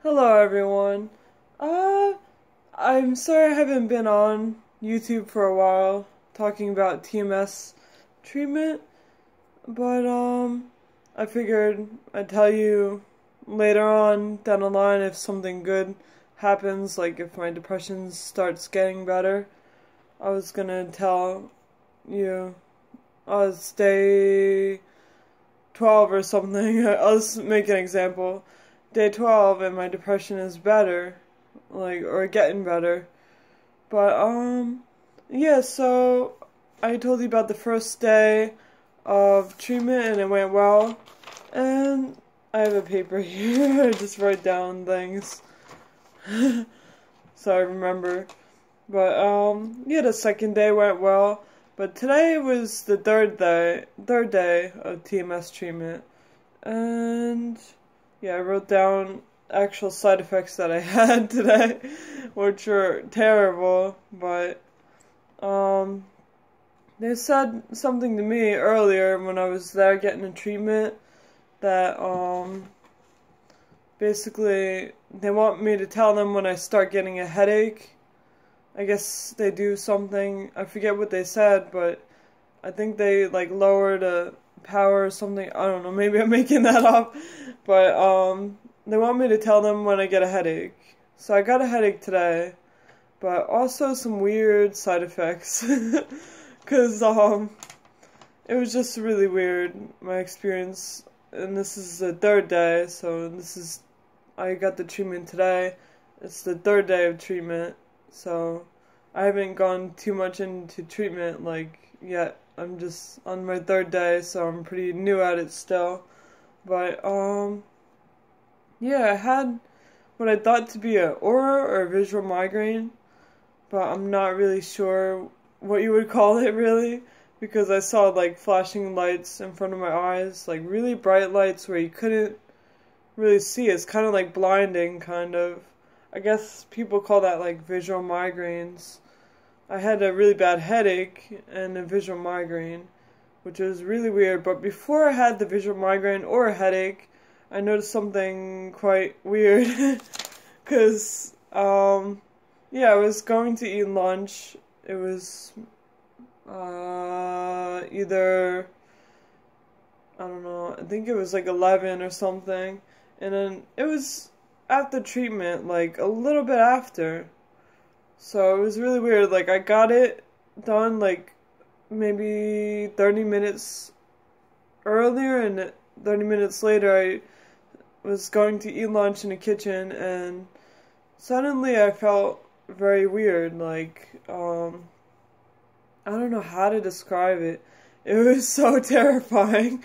Hello everyone. Uh, I'm sorry I haven't been on YouTube for a while talking about TMS treatment, but I figured I'd tell you later on down the line if something good happens, like if my depression starts getting better. I was gonna tell you day 12 or something. I'll just make an example. Day 12 and my depression is better, like, or getting better. But, yeah, so I told you about the first day of treatment and it went well. And I have a paper here. I just write down things so I remember. But, yeah, the second day went well. But today was the third day of TMS treatment. And yeah, I wrote down actual side effects that I had today, which were terrible, but they said something to me earlier when I was there getting a treatment that basically they want me to tell them when I start getting a headache. I guess they do something, I forget what they said, but I think they like lowered a power or something. I don't know, maybe I'm making that up. But they want me to tell them when I get a headache. So I got a headache today, but also some weird side effects. Cuz it was just really weird, my experience. And this is the third day, so I got the treatment today. It's the third day of treatment. So I haven't gone too much into treatment like yet. I'm just on my third day, so I'm pretty new at it still. But yeah, I had what I thought to be a aura or a visual migraine, but I'm not really sure what you would call it really, because I saw like flashing lights in front of my eyes, like really bright lights where you couldn't really see. It's kind of like blinding, kind of. I guess people call that like visual migraines. I had a really bad headache and a visual migraine, which was really weird. But before I had the visual migraine or a headache, I noticed something quite weird. Because, yeah, I was going to eat lunch. It was either, I don't know, I think it was like 11 or something. And then it was after treatment, like a little bit after. So it was really weird. Like I got it done like maybe 30 minutes earlier, and 30 minutes later I was going to eat lunch in the kitchen, and suddenly I felt very weird. Like I don't know how to describe it. It was so terrifying.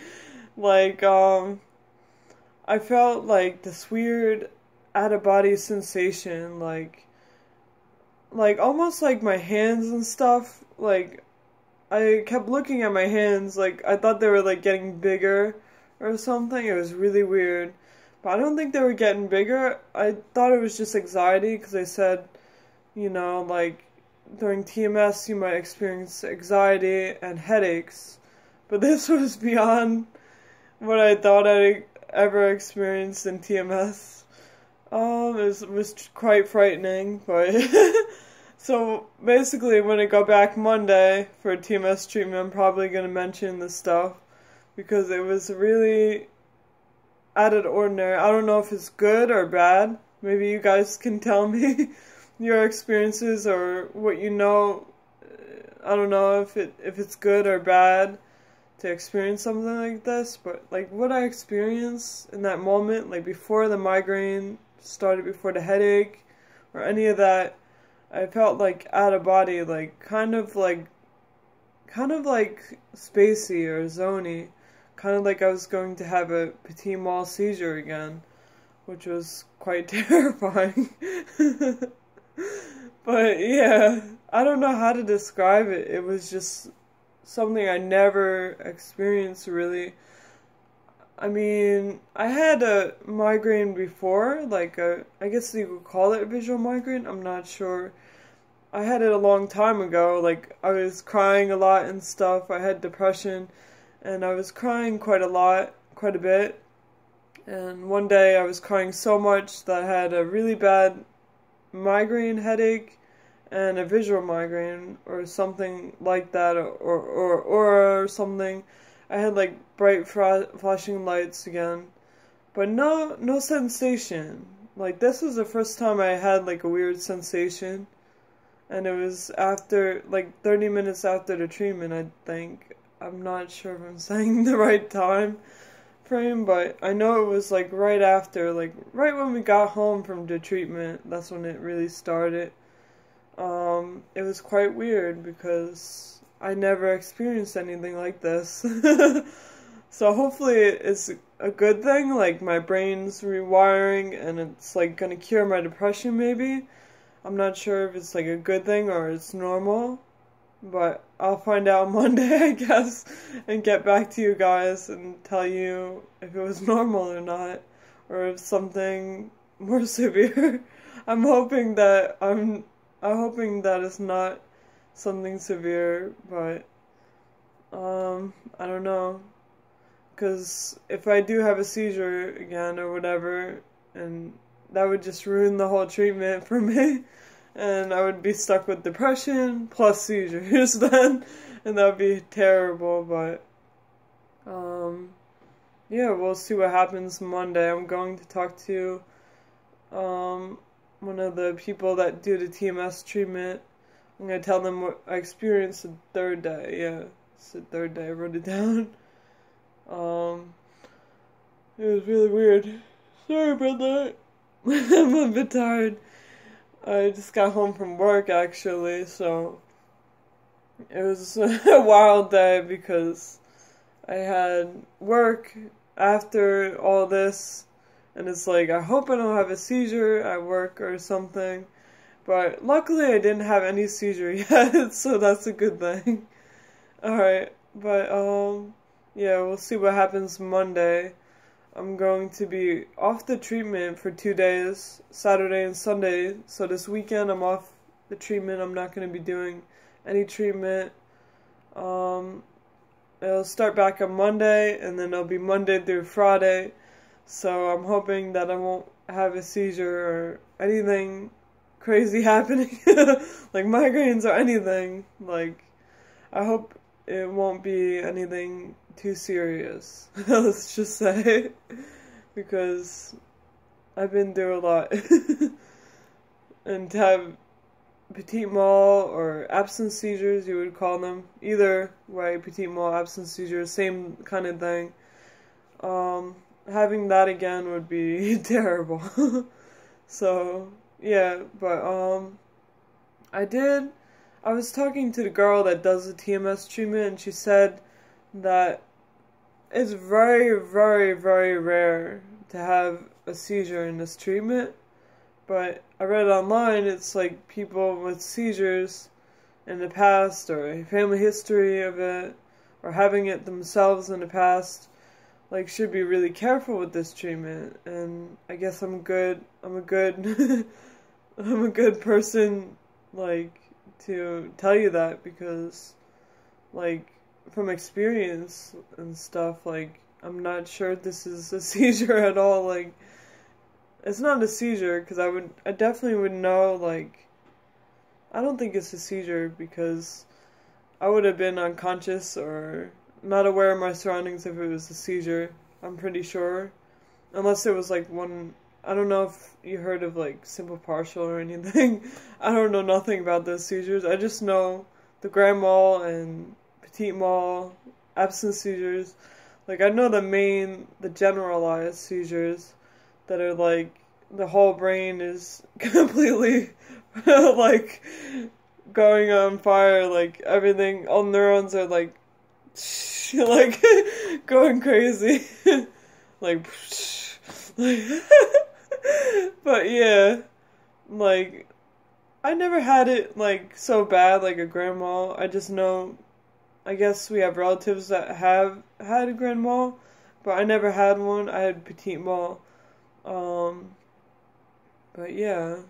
Like I felt like this weird out of body sensation, like almost like my hands and stuff. Like I kept looking at my hands, like I thought they were like getting bigger or something. It was really weird, but I don't think they were getting bigger. I thought it was just anxiety, because they said, you know, like during TMS you might experience anxiety and headaches, but this was beyond what I thought I'd ever experienced in TMS. It was quite frightening, but so basically when I go back Monday for TMS treatment, I'm probably going to mention this stuff, because it was really out of the ordinary. I don't know if it's good or bad. Maybe you guys can tell me your experiences or what you know. I don't know if it's good or bad to experience something like this, but like what I experienced in that moment, like before the migraine started, before the headache or any of that, I felt like out of body, like kind of like spacey or zony, kind of like I was going to have a petit mal seizure again, which was quite terrifying. But yeah, I don't know how to describe it. It was just something I never experienced really. I mean, I had a migraine before, like I guess you could call it a visual migraine, I'm not sure. I had it a long time ago, like I was crying a lot and stuff. I had depression and I was crying quite a bit. And one day I was crying so much that I had a really bad migraine headache and a visual migraine or something like that, or something. I had like bright flashing lights again, but no sensation. Like this was the first time I had like a weird sensation, and it was after like 30 minutes after the treatment, I think. I'm not sure if I'm saying the right time frame, but I know it was like right after, like right when we got home from the treatment. That's when it really started. It was quite weird because I never experienced anything like this. So hopefully it's a good thing, like my brain's rewiring and it's like gonna cure my depression maybe. I'm not sure if it's like a good thing or it's normal, but I'll find out Monday, I guess, and get back to you guys and tell you if it was normal or not, or if something more severe. I'm hoping that it's not something severe, but I don't know, because if I do have a seizure again or whatever, and that would just ruin the whole treatment for me. And I would be stuck with depression plus seizures then, and that would be terrible, but, yeah, we'll see what happens Monday. I'm going to talk to, one of the people that do the TMS treatment. I'm going to tell them what I experienced the third day, yeah, it's the third day, I wrote it down. It was really weird. Sorry about that. I'm a bit tired. I just got home from work, actually, so it was a wild day because I had work after all this, and it's like, I hope I don't have a seizure at work or something, but luckily I didn't have any seizure yet, so that's a good thing. Alright, but, yeah, we'll see what happens Monday. I'm going to be off the treatment for 2 days, Saturday and Sunday, so this weekend I'm off the treatment. I'm not going to be doing any treatment. It'll start back on Monday, and then it'll be Monday through Friday, so I'm hoping that I won't have a seizure or anything crazy happening, like migraines or anything. Like, I hope it won't be anything too serious, let's just say, because I've been through a lot. And to have petit mal or absence seizures, you would call them, either way, petit mal, absence seizures, same kind of thing. Having that again would be terrible. So yeah, but I was talking to the girl that does the TMS treatment, and she said that it's very, very, very rare to have a seizure in this treatment. But I read online, it's like people with seizures in the past, or a family history of it, or having it themselves in the past, like, should be really careful with this treatment. And I guess I'm a good I'm a good person, like, to tell you that, because, like, from experience and stuff, like, I'm not sure this is a seizure at all. Like, it's not a seizure, because I definitely would know, like, I don't think it's a seizure, because I would have been unconscious or not aware of my surroundings if it was a seizure, I'm pretty sure. Unless it was, like, one, I don't know if you heard of, like, simple partial or anything. I don't know nothing about those seizures. I just know the grand mal and petit mal, absence seizures. Like, I know the generalized seizures that are, like, the whole brain is completely, like, going on fire, like, everything, all neurons are, like, like, going crazy, like, but yeah, like, I never had it, like, so bad, like a grand mal. I just know, I guess we have relatives that have had a grand mal, but I never had one. I had petit mal. But yeah,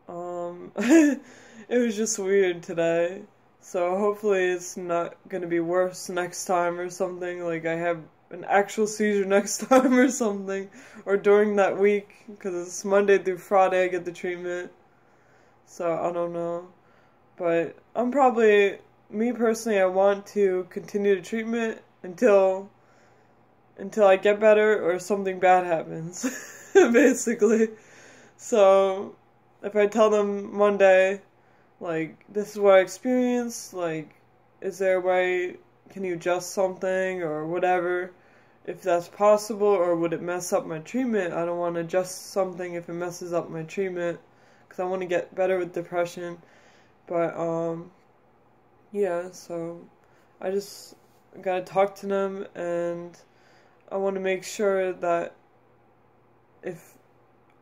it was just weird today. So hopefully it's not gonna be worse next time or something. Like, I have an actual seizure next time or something, or during that week, because it's Monday through Friday I get the treatment. So I don't know, but me personally, I want to continue the treatment until I get better or something bad happens, basically. So if I tell them Monday, like, this is what I experienced, like, is there a way, can you adjust something or whatever, if that's possible, or would it mess up my treatment? I don't want to adjust something if it messes up my treatment, because I want to get better with depression. But, yeah, so I just gotta talk to them, and I want to make sure that if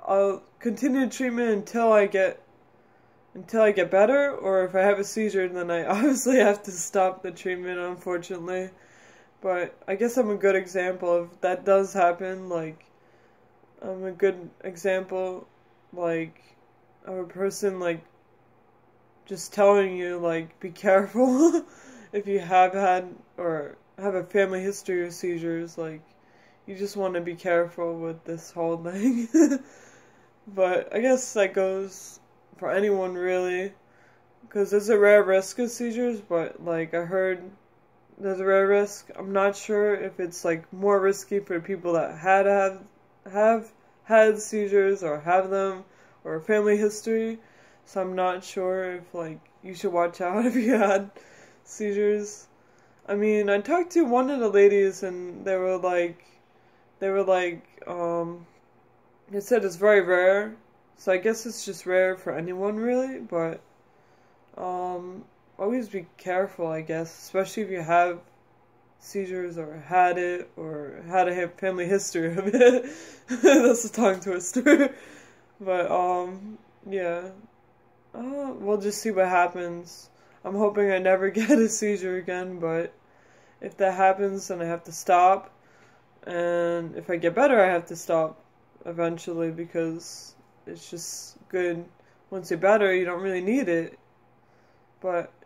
I'll continue treatment until I get better, or if I have a seizure, then I obviously have to stop the treatment, unfortunately. But I guess I'm a good example if that does happen. Like, I'm a good example, like, of a person, like, just telling you, like, be careful if you have had or have a family history of seizures. Like, you just want to be careful with this whole thing. But I guess that goes for anyone, really, because there's a rare risk of seizures, but, like, I heard there's a rare risk. I'm not sure if it's, like, more risky for people that have had seizures or have them, or a family history, so I'm not sure if, like, you should watch out if you had seizures. I mean, I talked to one of the ladies, and they said it's very rare, so I guess it's just rare for anyone, really, but, always be careful, I guess, especially if you have seizures, or had it, or had a family history of it. That's a tongue twister. But, yeah, we'll just see what happens. I'm hoping I never get a seizure again, but if that happens, then I have to stop, and if I get better, I have to stop eventually, because it's just good. Once you're better, you don't really need it,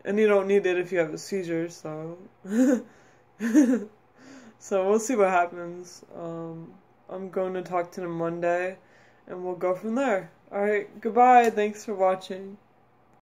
and you don't need it if you have a seizure, so so we'll see what happens. I'm going to talk to them Monday, and we'll go from there. Alright, goodbye, thanks for watching.